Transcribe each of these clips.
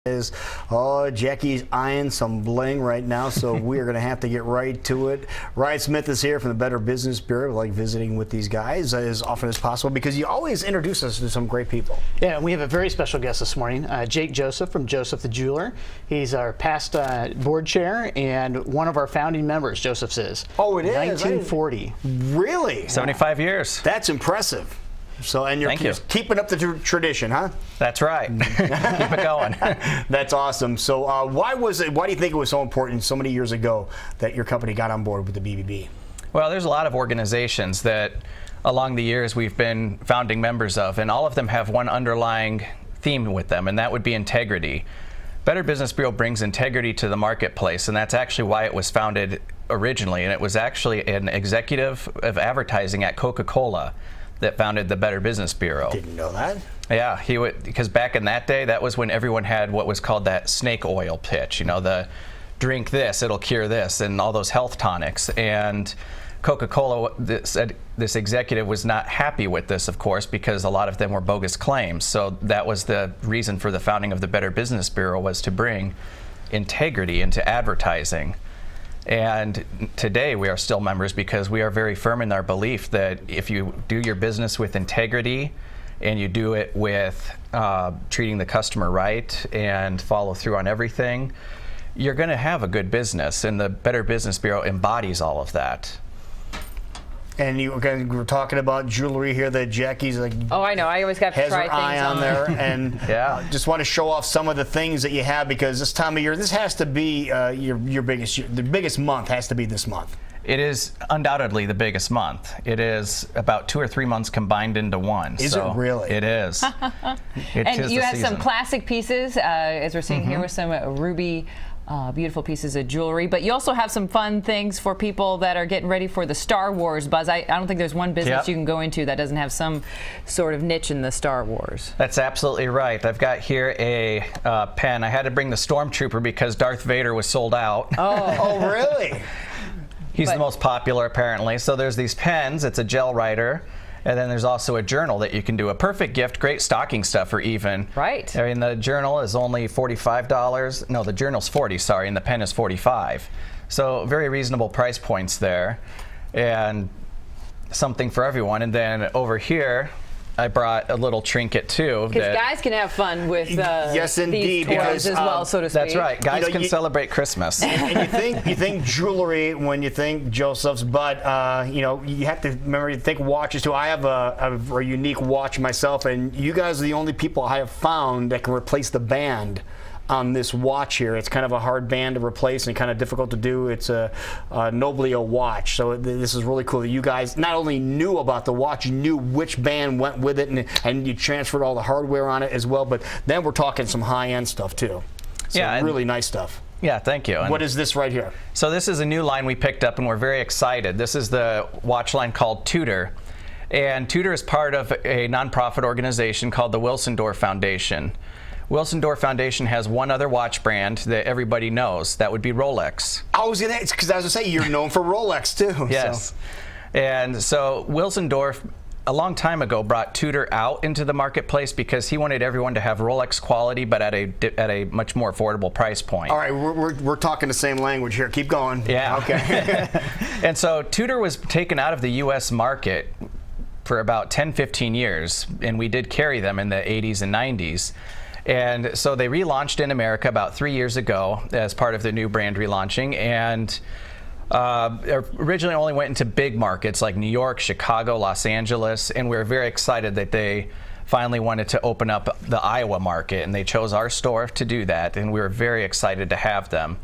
Is Jackie's eyeing some bling right now, so we are going to have to get right to it. Ryan Smith is here from the Better Business Bureau. We like visiting with these guys as often as possible because you always introduce us to some great people. Yeah, we have a very special guest this morning, Jake Joseph from Joseph the Jeweler. He's our past board chair and one of our founding members, Joseph's is. Oh, it is? 1940. Really? 75 years. That's impressive. So, and you're keeping up the tradition, huh? That's right. Keep it going. That's awesome. So, why do you think it was so important so many years ago that your company got on board with the BBB? Well, there's a lot of organizations that along the years we've been founding members of, and all of them have one underlying theme with them, and that would be integrity. Better Business Bureau brings integrity to the marketplace, and that's actually why it was founded originally, and it was actually an executive of advertising at Coca-Cola that founded the Better Business Bureau. Didn't know that. Yeah, because back in that day, that was when everyone had what was called that snake oil pitch. You know, the drink this, it'll cure this, and all those health tonics. And Coca-Cola, this executive was not happy with this, of course, because a lot of them were bogus claims. So that was the reason for the founding of the Better Business Bureau, was to bring integrity into advertising. And today we are still members because we are very firm in our belief that if you do your business with integrity and you do it with treating the customer right and follow through on everything, you're going to have a good business. And the Better Business Bureau embodies all of that. And we're talking about jewelry here that Jackie's like. Oh, I know. I always got to try things eye on there, and yeah. Just want to show off some of the things that you have because this time of year, this has to be your biggest. The biggest month has to be this month. It is undoubtedly the biggest month. It is about 2 or 3 months combined into one. Is it really? It is. And you have some classic pieces, as we're seeing here with some ruby. Beautiful pieces of jewelry, but you also have some fun things for people that are getting ready for the Star Wars buzz. I don't think there's one business you can go into that doesn't have some sort of niche in the Star Wars. That's absolutely right. I've got here a pen. I had to bring the Stormtrooper because Darth Vader was sold out. Oh, really? He's the most popular, apparently. So there's these pens. It's a gel writer. And then there's also a journal that you can do. A perfect gift, great stocking stuffer even. Right. I mean, the journal is only $45. No, the journal's $40, sorry, and the pen is $45. So very reasonable price points there. And something for everyone. And then over here, I brought a little trinket too. Because guys can have fun with yes, indeed, these toys as well, so to speak. That's right. Guys can celebrate Christmas. And you think jewelry when you think Joseph's, but you have to remember you think watches too. I have a unique watch myself, and you guys are the only people I have found that can replace the band on this watch here. It's kind of a hard band to replace and kind of difficult to do. It's a Noblio watch. So this is really cool that you guys not only knew about the watch, you knew which band went with it, and you transferred all the hardware on it as well. But then we're talking some high-end stuff too. So yeah, really nice stuff. Yeah, thank you. And what is this right here? So this is a new line we picked up, and we're very excited. This is the watch line called Tudor. And Tudor is part of a nonprofit organization called the Wilson-Dorf Foundation. Wilson-Dorf Foundation has one other watch brand that everybody knows. That would be Rolex. I was going to say, you're known for Rolex, too. Yes. So. And so Wilson-Dorf, a long time ago, brought Tudor out into the marketplace because he wanted everyone to have Rolex quality, but at a much more affordable price point. All right, we're talking the same language here. Keep going. Yeah. Okay. And so Tudor was taken out of the U.S. market for about 10, 15 years, and we did carry them in the 80s and 90s. And so they relaunched in America about 3 years ago as part of the new brand relaunching, and originally only went into big markets like New York, Chicago, Los Angeles, and we were very excited that they finally wanted to open up the Iowa market, and they chose our store to do that, and we were very excited to have them.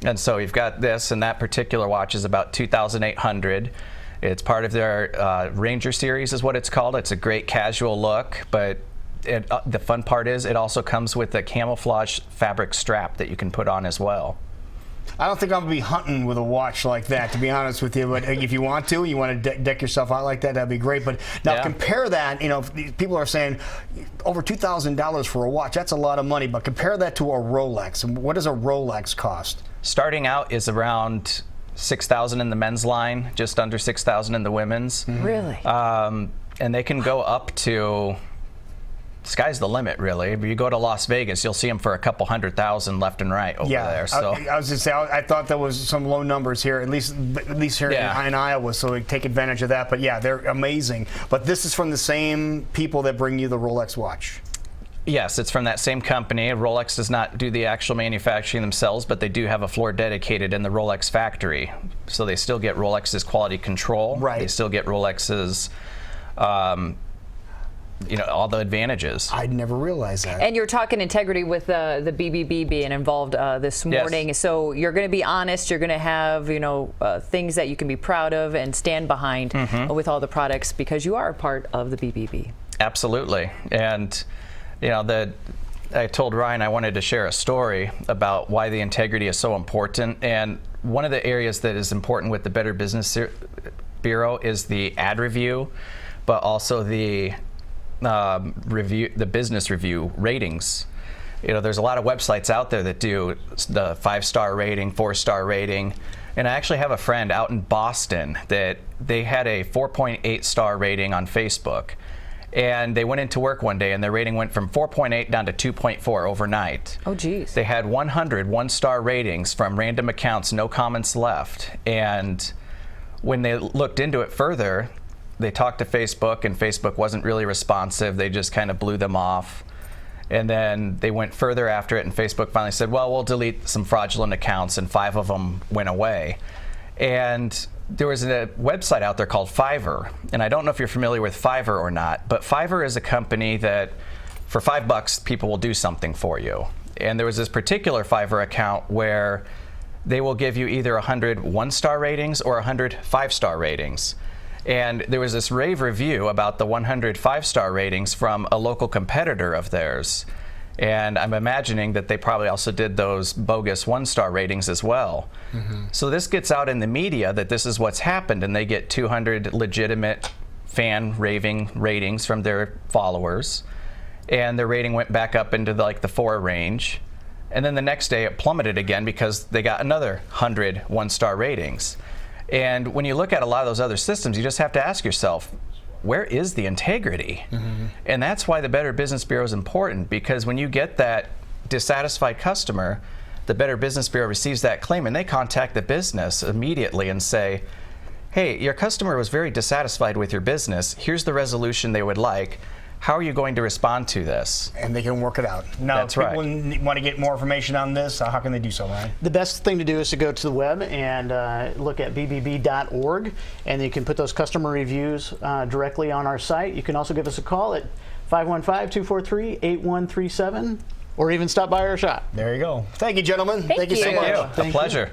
And so we've got this, and that particular watch is about $2,800. It's part of their Ranger series is what it's called. It's a great casual look, but the fun part is it also comes with a camouflage fabric strap that you can put on as well. I don't think I'm going to be hunting with a watch like that, to be honest with you. But if you want to deck yourself out like that, that'd be great. But now compare that, people are saying over $2,000 for a watch, that's a lot of money. But compare that to a Rolex. And what does a Rolex cost? Starting out is around $6,000 in the men's line, just under $6,000 in the women's. Really? And they can go up to sky's the limit, really. If you go to Las Vegas, you'll see them for a couple 100,000 left and right over there. So I was just saying, I thought there was some low numbers here, at least here in Iowa, so we take advantage of that. But yeah, they're amazing. But this is from the same people that bring you the Rolex watch. Yes, it's from that same company. Rolex does not do the actual manufacturing themselves, but they do have a floor dedicated in the Rolex factory. So they still get Rolex's quality control. Right. They still get Rolex's, all the advantages. I'd never realized that. And you're talking integrity with the BBB being involved this morning. Yes. So you're going to be honest. You're going to have things that you can be proud of and stand behind with all the products because you are a part of the BBB. Absolutely. And I told Ryan I wanted to share a story about why the integrity is so important. And one of the areas that is important with the Better Business Bureau is the ad review, but also the business review ratings. There's a lot of websites out there that do the 5-star rating, 4-star rating. And I actually have a friend out in Boston that they had a 4.8 star rating on Facebook. And they went into work one day and their rating went from 4.8 down to 2.4 overnight. Oh, geez. They had 100 one-star ratings from random accounts, no comments left. And when they looked into it further, they talked to Facebook and Facebook wasn't really responsive. They just kind of blew them off. And then they went further after it and Facebook finally said, well, we'll delete some fraudulent accounts, and 5 of them went away. And there was a website out there called Fiverr, and I don't know if you're familiar with Fiverr or not, but Fiverr is a company that for $5 people will do something for you. And there was this particular Fiverr account where they will give you either 100 one-star ratings or 100 5-star ratings. And there was this rave review about the 100 5-star ratings from a local competitor of theirs. And I'm imagining that they probably also did those bogus 1-star ratings as well. So this gets out in the media that this is what's happened, and they get 200 legitimate fan raving ratings from their followers. And their rating went back up into the 4 range. And then the next day it plummeted again because they got another 100 1-star ratings. And when you look at a lot of those other systems, you just have to ask yourself, where is the integrity? And that's why the Better Business Bureau is important, because when you get that dissatisfied customer, the Better Business Bureau receives that claim and they contact the business immediately and say, hey, your customer was very dissatisfied with your business. Here's the resolution they would like. How are you going to respond to this? And they can work it out. Now, That's if right. people want to get more information on this, how can they do so, Ryan? The best thing to do is to go to the web and look at bbb.org, and you can put those customer reviews directly on our site. You can also give us a call at 515-243-8137, or even stop by our shop. There you go. Thank you, gentlemen. Thank you so you. much. A pleasure.